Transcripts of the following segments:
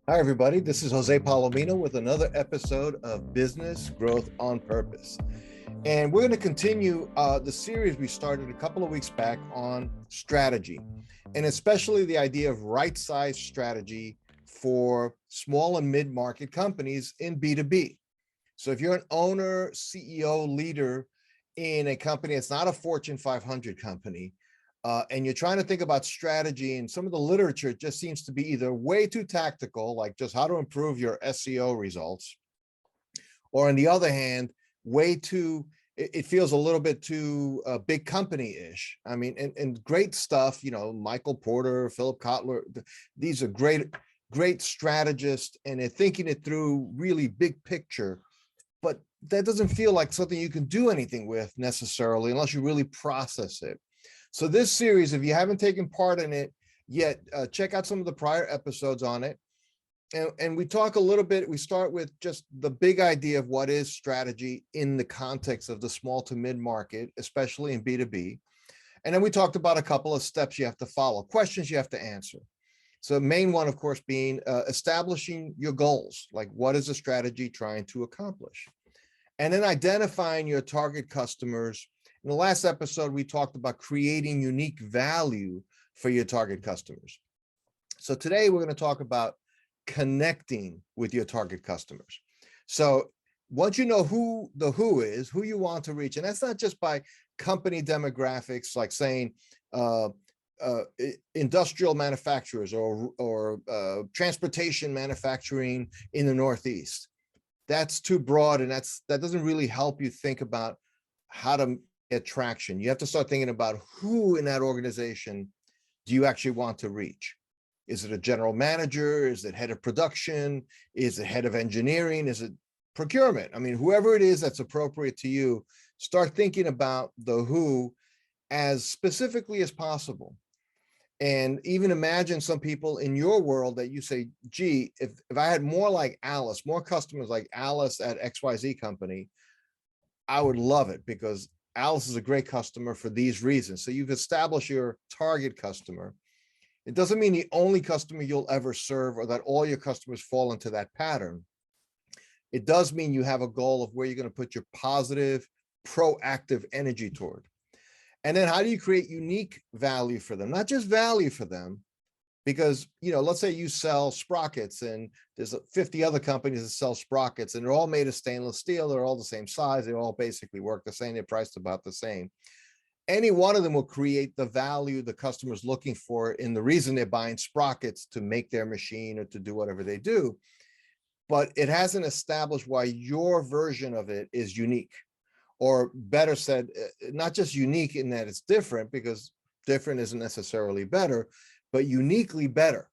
Hi, everybody. This is Jose Palomino with another episode of Business Growth on Purpose. And we're going to continue the series we started a couple of weeks back on strategy, and especially the idea of right-sized strategy for small and mid-market companies in B2B. So if you're an owner, CEO, leader in a company, it's not a Fortune 500 company, and you're trying to think about strategy, and some of the literature just seems to be either way too tactical, like just how to improve your SEO results, or on the other hand, way too, it feels a little bit too big company-ish. I mean, and great stuff, Michael Porter, Philip Kotler, these are great strategists, and they're thinking it through really big picture, but that doesn't feel like something you can do anything with necessarily unless you really process it. So this series, if you haven't taken part in it yet, check out some of the prior episodes on it. And we talk a little bit, we start with just the big idea of what is strategy in the context of the small to mid-market, especially in B2B. And then we talked about a couple of steps you have to follow, questions you have to answer. So the main one, of course, being establishing your goals, like what is the strategy trying to accomplish? And then identifying your target customers. In the last episode, we talked about creating unique value for your target customers. So today we're going to talk about connecting with your target customers. So once you know who the who is, who you want to reach, and that's not just by company demographics, like saying industrial manufacturers or transportation manufacturing in the Northeast. That's too broad, and that doesn't really help you think about how to get traction. You have to start thinking about who in that organization do you actually want to reach. Is it a general manager? Is it head of production? Is it head of engineering? Is it procurement? I mean, whoever it is that's appropriate to you, start thinking about the who as specifically as possible. And even imagine some people in your world that you say, gee, if I had more like Alice, more customers like Alice at XYZ company, I would love it because Alice is a great customer for these reasons. So you've established your target customer. It doesn't mean the only customer you'll ever serve or that all your customers fall into that pattern. It does mean you have a goal of where you're going to put your positive, proactive energy toward. And then how do you create unique value for them? Not just value for them, because, let's say you sell sprockets and there's 50 other companies that sell sprockets and they're all made of stainless steel. They're all the same size. They all basically work the same. They're priced about the same. Any one of them will create the value the customer's looking for in the reason they're buying sprockets to make their machine or to do whatever they do. But it hasn't established why your version of it is unique. Or better said, not just unique in that it's different, because different isn't necessarily better, but uniquely better.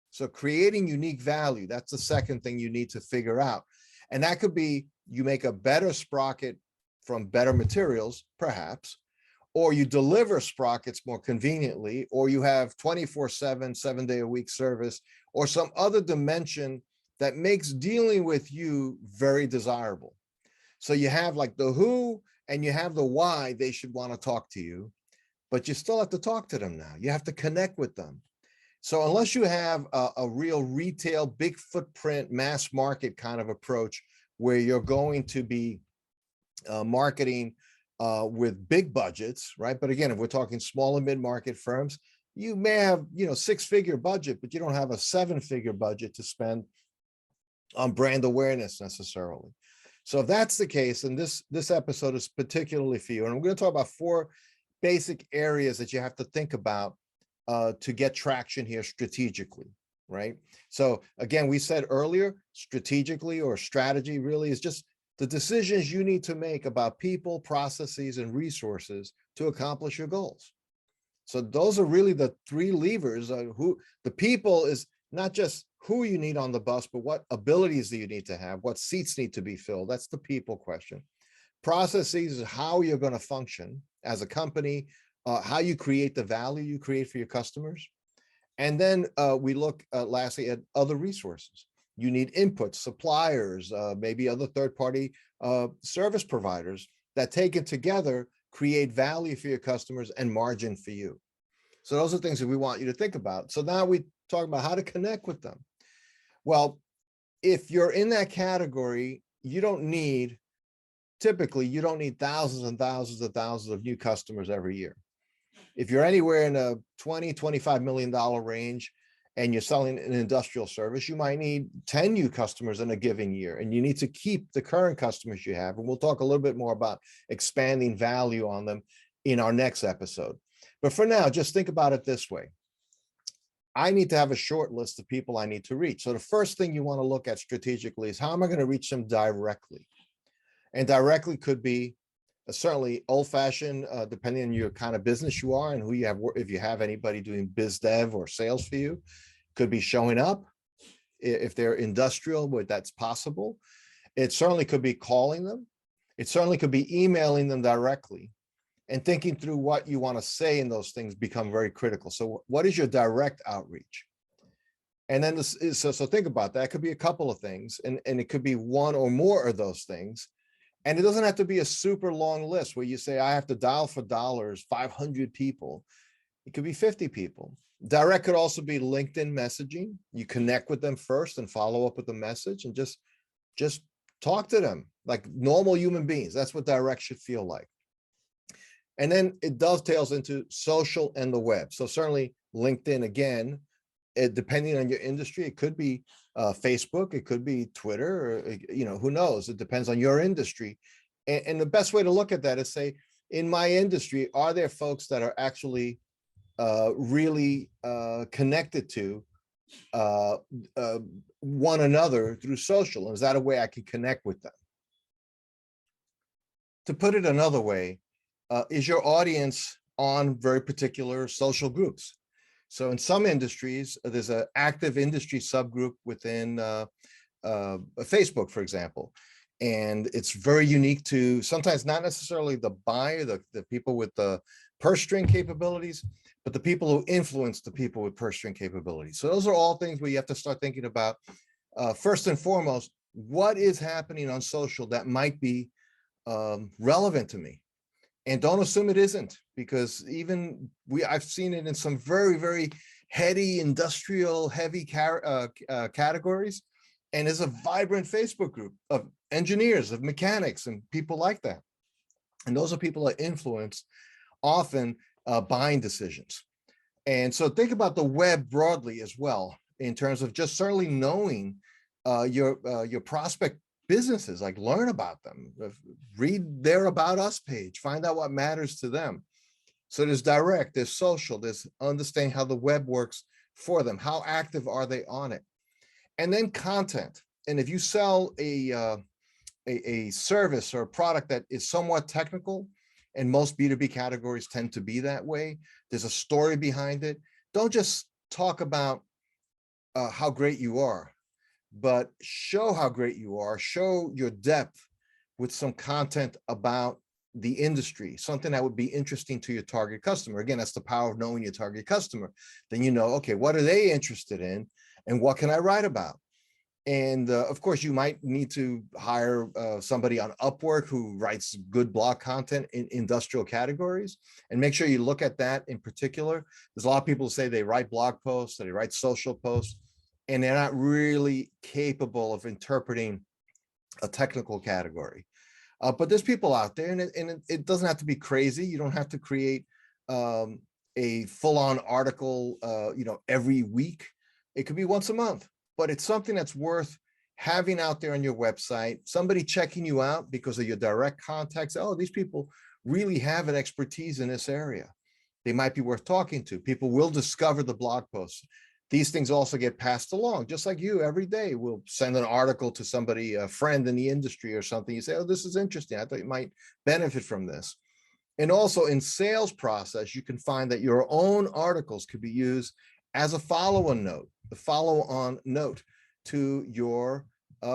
So creating unique value, that's the second thing you need to figure out. And that could be you make a better sprocket from better materials, perhaps, or you deliver sprockets more conveniently, or you have 24/7, 7-day-a-week service, or some other dimension that makes dealing with you very desirable. So you have like the who and you have the why they should want to talk to you, but you still have to talk to them now. You have to connect with them. So unless you have a real retail, big footprint, mass market kind of approach where you're going to be marketing with big budgets, right? But again, if we're talking small and mid-market firms, you may have, 6-figure budget, but you don't have a 7-figure budget to spend on brand awareness necessarily. So if that's the case, and this episode is particularly for you, and I'm going to talk about 4 basic areas that you have to think about to get traction here strategically, right? So again, we said earlier, strategically or strategy really is just the decisions you need to make about people, processes, and resources to accomplish your goals. So those are really the 3 levers. Who the people is not just who you need on the bus, but what abilities do you need to have? What seats need to be filled? That's the people question. Processes is how you're going to function as a company, how you create the value you create for your customers. And then we look lastly at other resources. You need inputs, suppliers, maybe other third-party service providers that taken together create value for your customers and margin for you. So those are things that we want you to think about. So now we talk about how to connect with them. Well, if you're in that category, typically you don't need thousands and thousands and thousands of new customers every year. If you're anywhere in a $20-25 million range and you're selling an industrial service, you might need 10 new customers in a given year, and you need to keep the current customers you have. And we'll talk a little bit more about expanding value on them in our next episode. But for now, just think about it this way. I need to have a short list of people I need to reach. So the first thing you want to look at strategically is, how am I going to reach them directly? And directly could be certainly old-fashioned, depending on your kind of business you are and who you have. If you have anybody doing biz dev or sales for you, could be showing up. If they're industrial, where that's possible. It certainly could be calling them. It certainly could be emailing them directly, and thinking through what you want to say in those things become very critical. So what is your direct outreach? And then so think about that. It could be a couple of things, and it could be one or more of those things. And it doesn't have to be a super long list where you say, I have to dial for dollars 500 people. It could be 50 people. Direct could also be LinkedIn messaging. You connect with them first and follow up with a message, and just talk to them like normal human beings. That's what direct should feel like. And then it dovetails into social and the web. So certainly LinkedIn, again, depending on your industry, it could be Facebook, it could be Twitter, or, who knows? It depends on your industry. And the best way to look at that is say, in my industry, are there folks that are actually really connected to one another through social? And is that a way I can connect with them? To put it another way, is your audience on very particular social groups? So in some industries, there's an active industry subgroup within Facebook, for example. And it's very unique to sometimes not necessarily the buyer, the people with the purse string capabilities, but the people who influence the people with purse string capabilities. So those are all things where you have to start thinking about, first and foremost, what is happening on social that might be relevant to me? And don't assume it isn't, because I've seen it in some very, very heady, industrial, heavy categories. And there's a vibrant Facebook group of engineers, of mechanics, and people like that. And those are people that influence often buying decisions. And so think about the web broadly as well, in terms of just certainly knowing your prospect businesses, like learn about them, read their About Us page, find out what matters to them. So there's direct, there's social, there's understanding how the web works for them. How active are they on it? And then content. And if you sell a service or a product that is somewhat technical, and most B2B categories tend to be that way, there's a story behind it. Don't just talk about how great you are, but show how great you are, show your depth with some content about the industry, something that would be interesting to your target customer. Again, that's the power of knowing your target customer. Then you know, okay, what are they interested in and what can I write about? And of course, you might need to hire somebody on Upwork who writes good blog content in industrial categories, and make sure you look at that in particular. There's a lot of people who say they write blog posts, they write social posts, and they're not really capable of interpreting a technical category. But there's people out there, and it doesn't have to be crazy. You don't have to create a full-on article, every week. It could be once a month, but it's something that's worth having out there on your website. Somebody checking you out because of your direct contacts. Oh, these people really have an expertise in this area. They might be worth talking to. People will discover the blog posts. These things also get passed along, just like you every day. We'll send an article to somebody, a friend in the industry or something. You say, oh, this is interesting. I thought you might benefit from this. And also in sales process, you can find that your own articles could be used as a follow-on note to your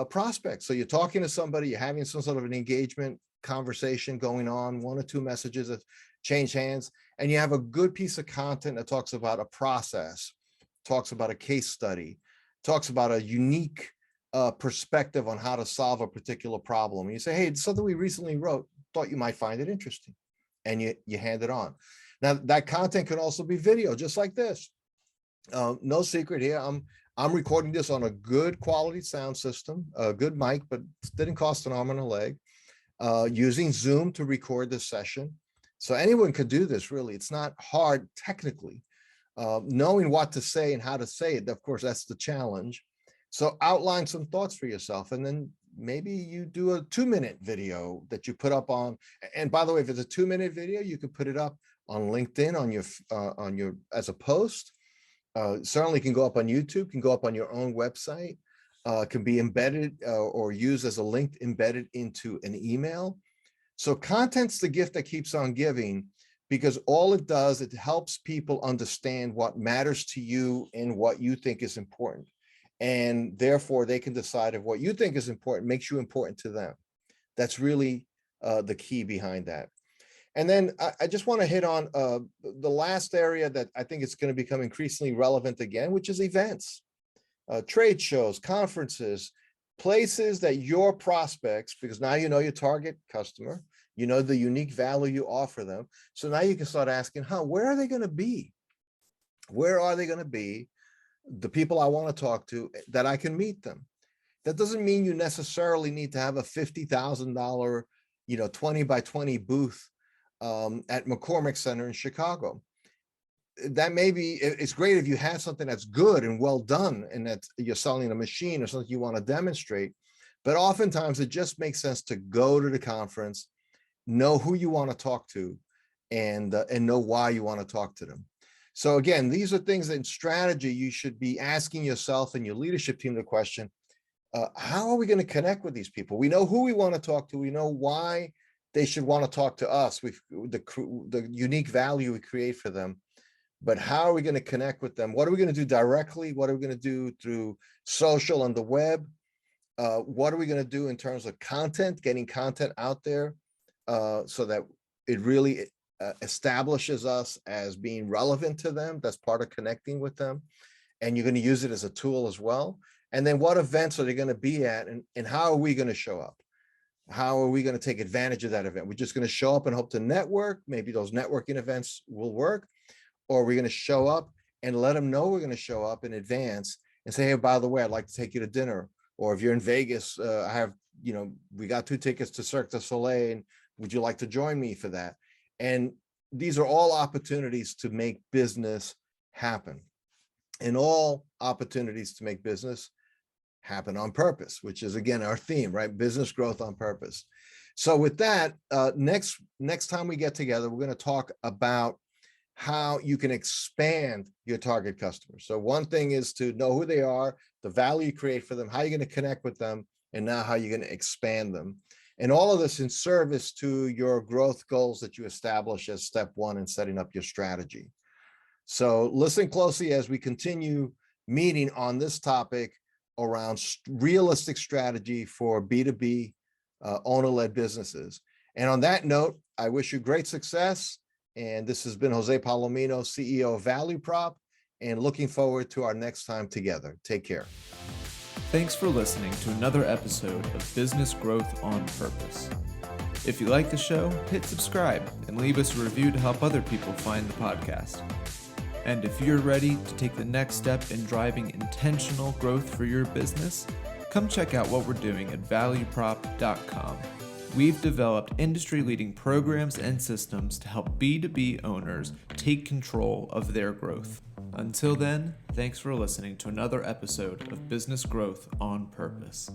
prospects. So you're talking to somebody, you're having some sort of an engagement conversation going on, one or two messages that change hands, and you have a good piece of content that talks about a process, talks about a case study, talks about a unique perspective on how to solve a particular problem. And you say, hey, it's something we recently wrote, thought you might find it interesting. And you hand it on. Now that content could also be video, just like this. No secret here. I'm I'm recording this on a good quality sound system, a good mic, but it didn't cost an arm and a leg, using Zoom to record this session. So anyone could do this, really. It's not hard technically. Knowing what to say and how to say it, of course, that's the challenge. So outline some thoughts for yourself, and then maybe you do a 2-minute video that you put up on. And by the way, if it's a 2-minute video, you could put it up on LinkedIn on your as a post. Certainly can go up on YouTube, can go up on your own website, can be embedded or used as a link embedded into an email. So content's the gift that keeps on giving, because all it does, it helps people understand what matters to you and what you think is important. And therefore they can decide if what you think is important makes you important to them. That's really the key behind that. And then I just want to hit on the last area that I think it's going to become increasingly relevant again, which is events, trade shows, conferences, places that your prospects, because now you know your target customer, you know the unique value you offer them. So now you can start asking, where are they going to be? Where are they going to be? The people I want to talk to, that I can meet them. That doesn't mean you necessarily need to have a $50,000, 20 by 20 booth at McCormick Center in Chicago. That may be, it's great if you have something that's good and well done and that you're selling a machine or something you want to demonstrate. But oftentimes it just makes sense to go to the conference, know who you want to talk to, and know why you want to talk to them. So again, these are things that in strategy you should be asking yourself and your leadership team the question, how are we going to connect with these people? We know who we want to talk to. We know why they should want to talk to us. The unique value we create for them. But how are we going to connect with them? What are we going to do directly? What are we going to do through social and the web? What are we going to do in terms of content, getting content out there so that it really establishes us as being relevant to them? That's part of connecting with them. And you're going to use it as a tool as well. And then what events are they going to be at, and how are we going to show up? How are we going to take advantage of that event? We're just going to show up and hope to network. Maybe those networking events will work. Or we're going to show up and let them know we're going to show up in advance and say, hey, by the way, I'd like to take you to dinner. Or if you're in Vegas, I have, we got 2 tickets to Cirque du Soleil, and would you like to join me for that? And these are all opportunities to make business happen. And all opportunities to make business happen on purpose, which is, again, our theme, right? Business growth on purpose. So with that, next time we get together, we're going to talk about how you can expand your target customers. So one thing is to know who they are, the value you create for them, how you're going to connect with them, and now how you're going to expand them. And all of this in service to your growth goals that you establish as step 1 in setting up your strategy. So listen closely as we continue meeting on this topic around realistic strategy for B2B owner-led businesses. And on that note, I wish you great success. And this has been Jose Palomino, CEO of Value Prop, and looking forward to our next time together. Take care. Thanks for listening to another episode of Business Growth on Purpose. If you like the show, hit subscribe and leave us a review to help other people find the podcast. And if you're ready to take the next step in driving intentional growth for your business, come check out what we're doing at valueprop.com. We've developed industry-leading programs and systems to help B2B owners take control of their growth. Until then, thanks for listening to another episode of Business Growth on Purpose.